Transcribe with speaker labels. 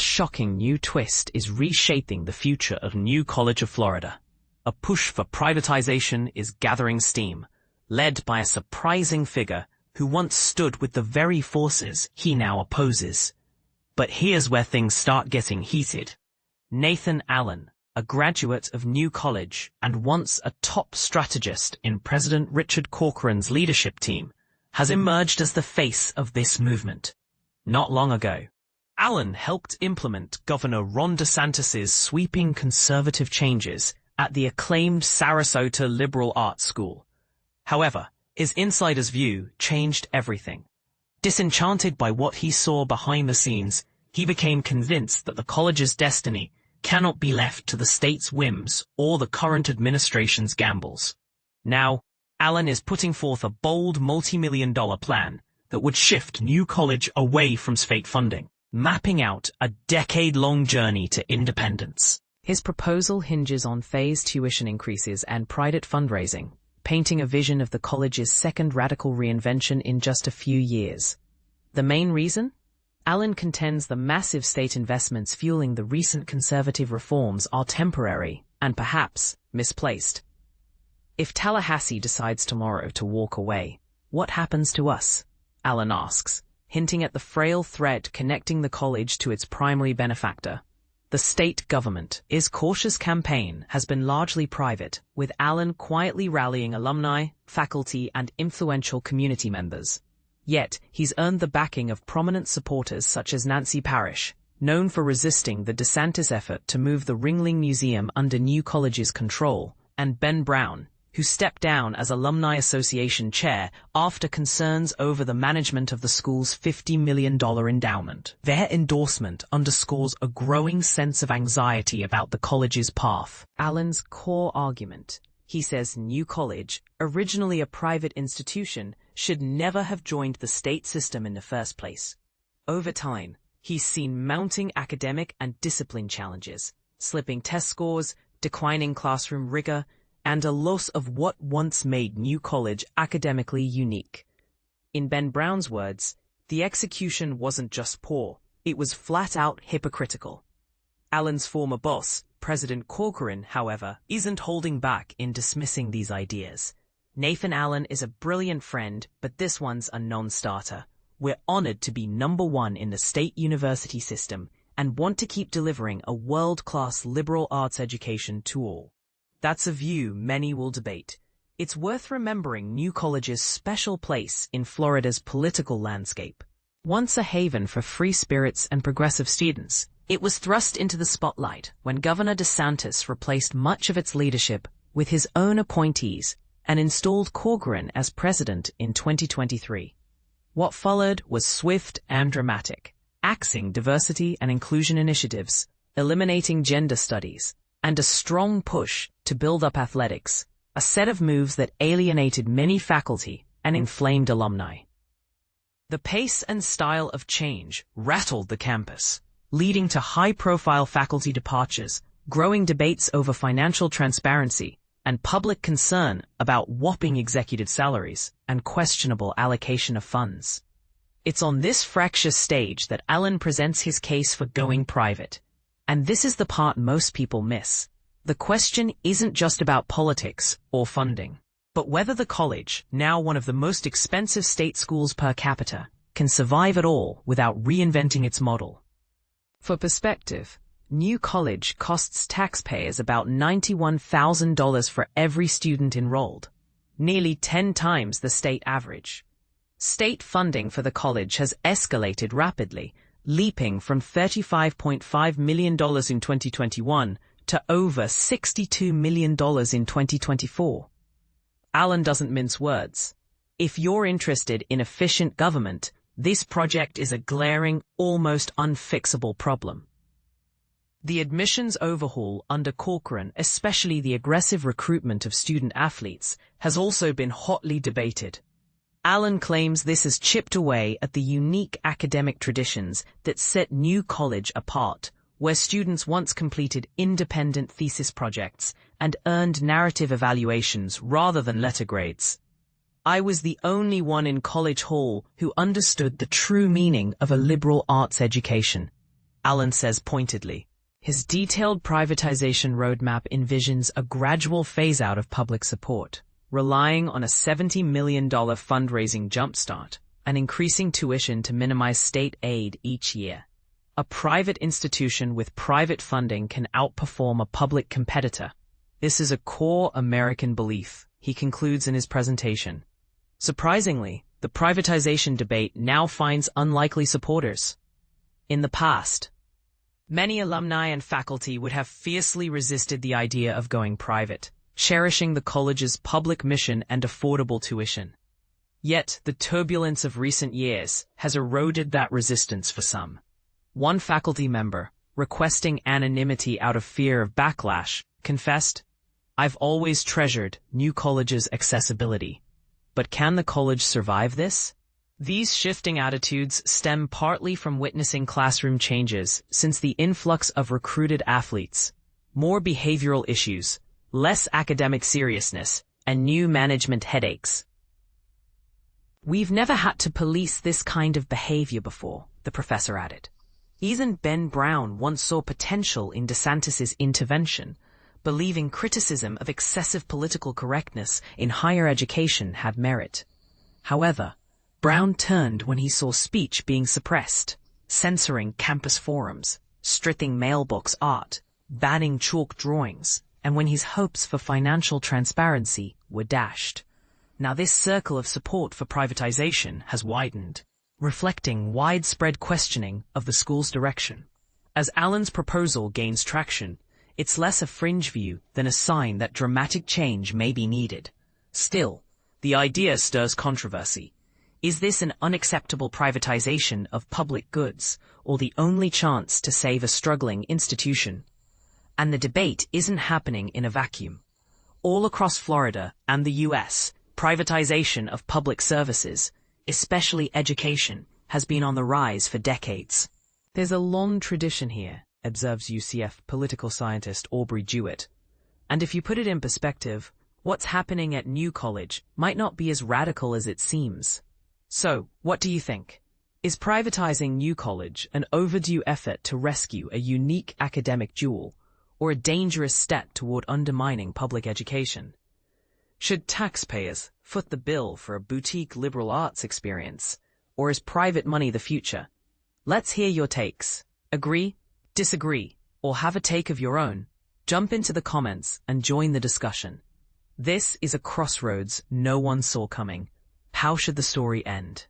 Speaker 1: shocking new twist is reshaping the future of New College of Florida. A push for privatization is gathering steam, led by a surprising figure who once stood with the very forces he now opposes. But here's where things start getting heated. Nathan Allen, a graduate of New College and once a top strategist in President Richard Corcoran's leadership team, has emerged as the face of this movement. Not long ago, Allen helped implement Governor Ron DeSantis' sweeping conservative changes at the acclaimed Sarasota Liberal Arts School. However, his insider's view changed everything. Disenchanted by what he saw behind the scenes, he became convinced that the college's destiny cannot be left to the state's whims or the current administration's gambles. Now, Allen is putting forth a bold multi-million-dollar plan that would shift New College away from state funding, mapping out a decade-long journey to independence.
Speaker 2: His proposal hinges on phased tuition increases and private fundraising, painting a vision of the college's second radical reinvention in just a few years. The main reason? Allen contends the massive state investments fueling the recent conservative reforms are temporary and perhaps misplaced. If Tallahassee decides tomorrow to walk away, what happens to us? Allen asks, hinting at the frail thread connecting the college to its primary benefactor. The state government. His cautious campaign has been largely private, with Allen quietly rallying alumni, faculty, and influential community members. Yet, he's earned the backing of prominent supporters such as Nancy Parrish, known for resisting the DeSantis effort to move the Ringling Museum under New College's control, and Ben Brown, who stepped down as Alumni Association chair after concerns over the management of the school's $50 million endowment. Their endorsement underscores a growing sense of anxiety about the college's path. Allen's core argument. He says New College, originally a private institution, should never have joined the state system in the first place. Over time, he's seen mounting academic and discipline challenges, slipping test scores, declining classroom rigor, and a loss of what once made New College academically unique. In Ben Brown's words, the execution wasn't just poor, it was flat-out hypocritical. Allen's former boss, President Corcoran, however, isn't holding back in dismissing these ideas. Nathan Allen is a brilliant friend, but this one's a non-starter. We're honored to be #1 in the state university system and want to keep delivering a world-class liberal arts education to all. That's a view many will debate. It's worth remembering New College's special place in Florida's political landscape. Once a haven for free spirits and progressive students, it was thrust into the spotlight when Governor DeSantis replaced much of its leadership with his own appointees and installed Corcoran as president in 2023. What followed was swift and dramatic, axing diversity and inclusion initiatives, eliminating gender studies, and a strong push to build up athletics, a set of moves that alienated many faculty and inflamed alumni. The pace and style of change rattled the campus, leading to high-profile faculty departures, growing debates over financial transparency, and public concern about whopping executive salaries and questionable allocation of funds. It's on this fractious stage that Allen presents his case for going private. And this is the part most people miss. The question isn't just about politics or funding, but whether the college, now one of the most expensive state schools per capita, can survive at all without reinventing its model. For perspective, New College costs taxpayers about $91,000 for every student enrolled, nearly 10 times the state average. State funding for the college has escalated rapidly, leaping from $35.5 million in 2021 to over $62 million in 2024. Allen doesn't mince words. If you're interested in efficient government, this project is a glaring, almost unfixable problem. The admissions overhaul under Corcoran, especially the aggressive recruitment of student athletes, has also been hotly debated. Allen claims this has chipped away at the unique academic traditions that set New College apart, where students once completed independent thesis projects and earned narrative evaluations rather than letter grades. I was the only one in College Hall who understood the true meaning of a liberal arts education. Allen says pointedly. His detailed privatization roadmap envisions a gradual phase-out of public support, relying on a $70 million fundraising jumpstart and increasing tuition to minimize state aid each year. A private institution with private funding can outperform a public competitor. This is a core American belief, he concludes in his presentation. Surprisingly, the privatization debate now finds unlikely supporters. In the past, many alumni and faculty would have fiercely resisted the idea of going private, cherishing the college's public mission and affordable tuition. Yet, the turbulence of recent years has eroded that resistance for some. One faculty member, requesting anonymity out of fear of backlash, confessed, "I've always treasured New College's accessibility. But can the college survive this?" These shifting attitudes stem partly from witnessing classroom changes since the influx of recruited athletes, more behavioral issues, less academic seriousness, and new management headaches. "We've never had to police this kind of behavior before," the professor added. Even Ben Brown once saw potential in DeSantis' intervention, believing criticism of excessive political correctness in higher education had merit. However, Brown turned when he saw speech being suppressed, censoring campus forums, stripping mailbox art, banning chalk drawings, and when his hopes for financial transparency were dashed. Now this circle of support for privatization has widened, reflecting widespread questioning of the school's direction. As Allen's proposal gains traction, it's less a fringe view than a sign that dramatic change may be needed. Still, the idea stirs controversy. Is this an unacceptable privatization of public goods, or the only chance to save a struggling institution? And the debate isn't happening in a vacuum. All across Florida and the U.S., privatization of public services, especially education, has been on the rise for decades. There's a long tradition here, observes UCF political scientist Aubrey Jewett. And if you put it in perspective, what's happening at New College might not be as radical as it seems. So, what do you think? Is privatizing New College an overdue effort to rescue a unique academic jewel, or a dangerous step toward undermining public education? Should taxpayers foot the bill for a boutique liberal arts experience, or is private money the future? Let's hear your takes. Agree, disagree, or have a take of your own? Jump into the comments and join the discussion. This is a crossroads no one saw coming. How should the story end?